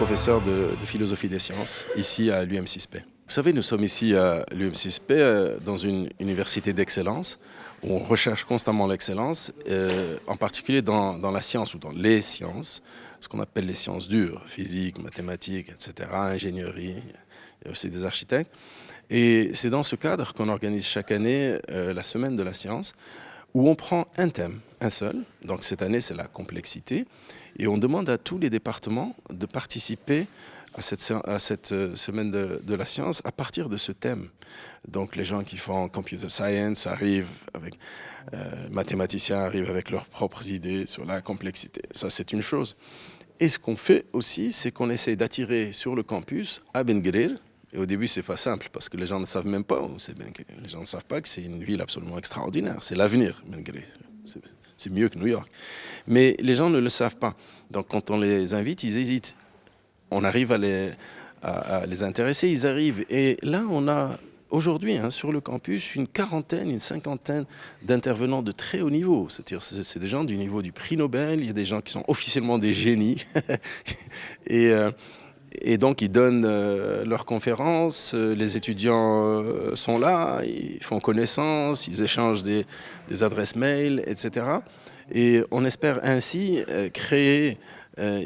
professeur de philosophie des sciences ici à l'UM6P. Vous savez, nous sommes ici à l'UM6P dans une université d'excellence où on recherche constamment l'excellence, en particulier dans la science ou dans les sciences, ce qu'on appelle les sciences dures, physique, mathématiques, etc., ingénierie, il y a aussi des architectes. Et c'est dans ce cadre qu'on organise chaque année la semaine de la science, où on prend un thème, un seul. Donc cette année, c'est la complexité. Et on demande à tous les départements de participer à cette semaine de la science à partir de ce thème. Donc les gens qui font computer science arrivent avec, mathématiciens arrivent avec leurs propres idées sur la complexité. Ça, c'est une chose. Et ce qu'on fait aussi, c'est qu'on essaie d'attirer sur le campus à Ben Guerir. Et au début, c'est pas simple parce que les gens ne savent même pas. Les gens ne savent pas que c'est une ville absolument extraordinaire. C'est l'avenir, Ben Guerir. C'est mieux que New York. Mais les gens ne le savent pas. Donc quand on les invite, ils hésitent. On arrive à les intéresser, ils arrivent. Et là, on a aujourd'hui sur le campus une quarantaine, une cinquantaine d'intervenants de très haut niveau. C'est-à-dire, c'est des gens du niveau du prix Nobel. Il y a des gens qui sont officiellement des génies. Et donc, ils donnent leurs conférences, les étudiants sont là, ils font connaissance, ils échangent des adresses mail, etc. Et on espère ainsi créer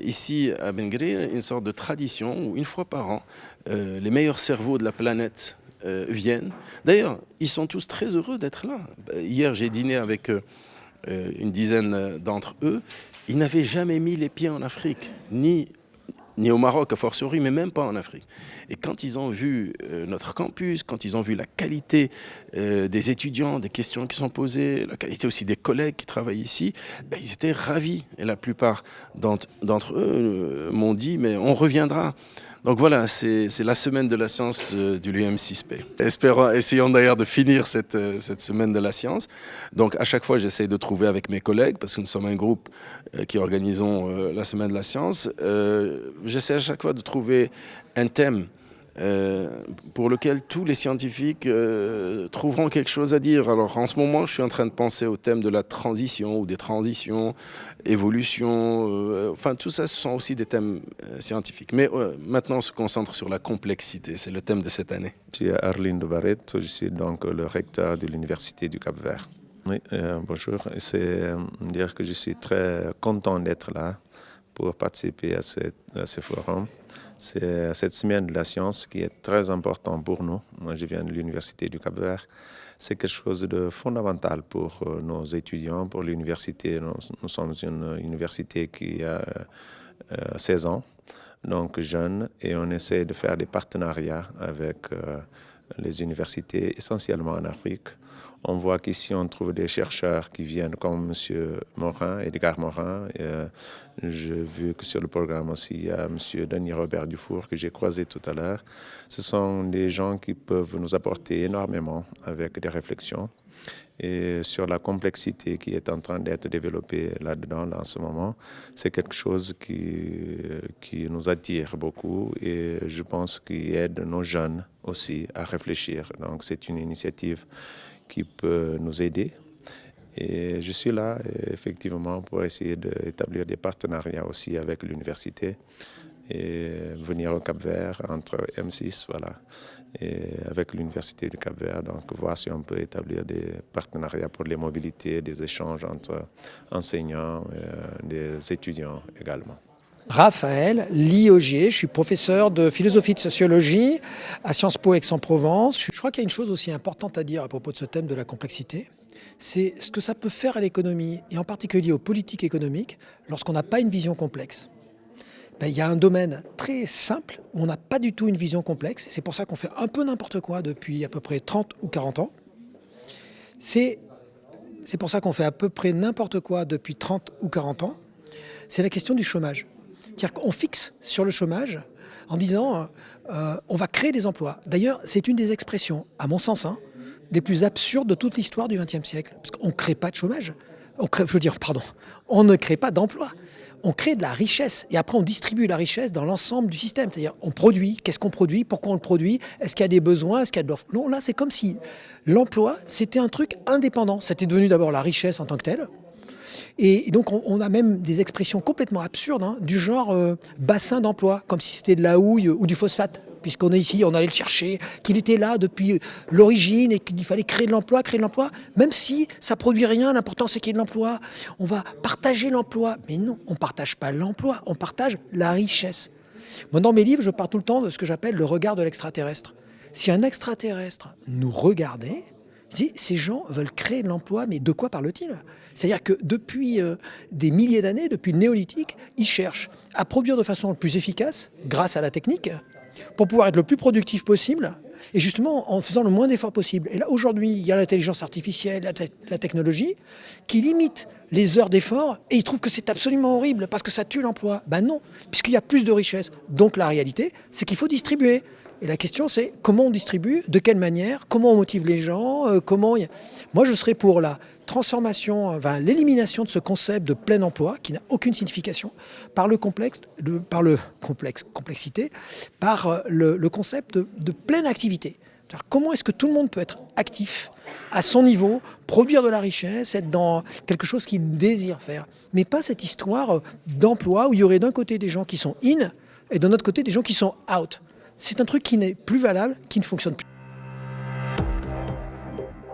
ici à Ben Guerir une sorte de tradition où une fois par an, les meilleurs cerveaux de la planète viennent. D'ailleurs, ils sont tous très heureux d'être là. Hier, j'ai dîné avec une dizaine d'entre eux. Ils n'avaient jamais mis les pieds en Afrique, ni au Maroc, a fortiori, mais même pas en Afrique. Et quand ils ont vu notre campus, quand ils ont vu la qualité des étudiants, des questions qui sont posées, la qualité aussi des collègues qui travaillent ici, ben, ils étaient ravis. Et la plupart d'entre eux m'ont dit, mais on reviendra. Donc voilà, c'est la semaine de la science du l'UM6P. Essayons d'ailleurs de finir cette semaine de la science. Donc à chaque fois, j'essaie de trouver avec mes collègues, parce que nous sommes un groupe qui organisons la semaine de la science, j'essaie à chaque fois de trouver un thème pour lequel tous les scientifiques trouveront quelque chose à dire. Alors en ce moment, je suis en train de penser au thème de la transition ou des transitions, évolution, enfin tout ça, ce sont aussi des thèmes scientifiques. Mais maintenant, on se concentre sur la complexité, c'est le thème de cette année. Je suis Arlindo Barreto, je suis donc le recteur de l'Université du Cap-Vert. Oui, bonjour, c'est dire que je suis très content d'être là pour participer à ce forum. C'est cette semaine de la science qui est très important pour nous. Moi, je viens de l'Université du Cap-Vert. C'est quelque chose de fondamental pour nos étudiants, pour l'université. Nous sommes une université qui a 16 ans, donc jeune, et on essaie de faire des partenariats avec les universités, essentiellement en Afrique. On voit qu'ici, on trouve des chercheurs qui viennent comme M. Morin, Edgar Morin. J'ai vu que sur le programme aussi, il y a M. Denis Robert Dufour, que j'ai croisé tout à l'heure. Ce sont des gens qui peuvent nous apporter énormément avec des réflexions. Et sur la complexité qui est en train d'être développée là-dedans, en ce moment, c'est quelque chose qui nous attire beaucoup et je pense qu'il aide nos jeunes aussi à réfléchir. Donc c'est une initiative qui peut nous aider. Et je suis là, effectivement, pour essayer d'établir des partenariats aussi avec l'université et venir au Cap-Vert entre M6, voilà, et avec l'université du Cap-Vert, donc voir si on peut établir des partenariats pour les mobilités, des échanges entre enseignants et des étudiants également. Raphaël Liogier, je suis professeur de philosophie de sociologie à Sciences Po Aix-en-Provence. Je crois qu'il y a une chose aussi importante à dire à propos de ce thème de la complexité, c'est ce que ça peut faire à l'économie et en particulier aux politiques économiques lorsqu'on n'a pas une vision complexe. Il y a un domaine très simple où on n'a pas du tout une vision complexe. C'est pour ça qu'on fait un peu n'importe quoi depuis à peu près 30 ou 40 ans. C'est pour ça qu'on fait à peu près n'importe quoi depuis 30 ou 40 ans. C'est la question du chômage. C'est-à-dire qu'on fixe sur le chômage en disant on va créer des emplois. D'ailleurs, c'est une des expressions, à mon sens, les plus absurdes de toute l'histoire du XXe siècle. Parce qu'on ne crée pas de chômage. On ne crée pas d'emploi. On crée de la richesse et après on distribue la richesse dans l'ensemble du système. C'est-à-dire on produit, qu'est-ce qu'on produit, pourquoi on le produit, est-ce qu'il y a des besoins, est-ce qu'il y a de l'offre. Non, là c'est comme si l'emploi c'était un truc indépendant. C'était devenu d'abord la richesse en tant que telle. Et donc on a même des expressions complètement absurdes, hein, du genre bassin d'emploi, comme si c'était de la houille ou du phosphate. Puisqu'on est ici, on allait le chercher, qu'il était là depuis l'origine et qu'il fallait créer de l'emploi, même si ça produit rien, l'important c'est qu'il y ait de l'emploi. On va partager l'emploi. Mais non, on ne partage pas l'emploi, on partage la richesse. Moi, dans mes livres, je parle tout le temps de ce que j'appelle le regard de l'extraterrestre. Si un extraterrestre nous regardait, je dis, ces gens veulent créer de l'emploi, mais de quoi parle-t-il? C'est-à-dire que depuis des milliers d'années, depuis le néolithique, ils cherchent à produire de façon la plus efficace, grâce à la technique, pour pouvoir être le plus productif possible, et justement en faisant le moins d'efforts possible. Et là, aujourd'hui, il y a l'intelligence artificielle, la technologie, qui limite les heures d'effort, et ils trouvent que c'est absolument horrible, parce que ça tue l'emploi. Ben non, puisqu'il y a plus de richesse. Donc la réalité, c'est qu'il faut distribuer. Et la question, c'est comment on distribue, de quelle manière, comment on motive les gens, Moi, je serais pour la transformation, l'élimination de ce concept de plein emploi, qui n'a aucune signification, par le complexité, par le concept de pleine activité. C'est-à-dire, comment est-ce que tout le monde peut être actif à son niveau, produire de la richesse, être dans quelque chose qu'il désire faire. Mais pas cette histoire d'emploi où il y aurait d'un côté des gens qui sont in et d'un autre côté des gens qui sont out. C'est un truc qui n'est plus valable, qui ne fonctionne plus.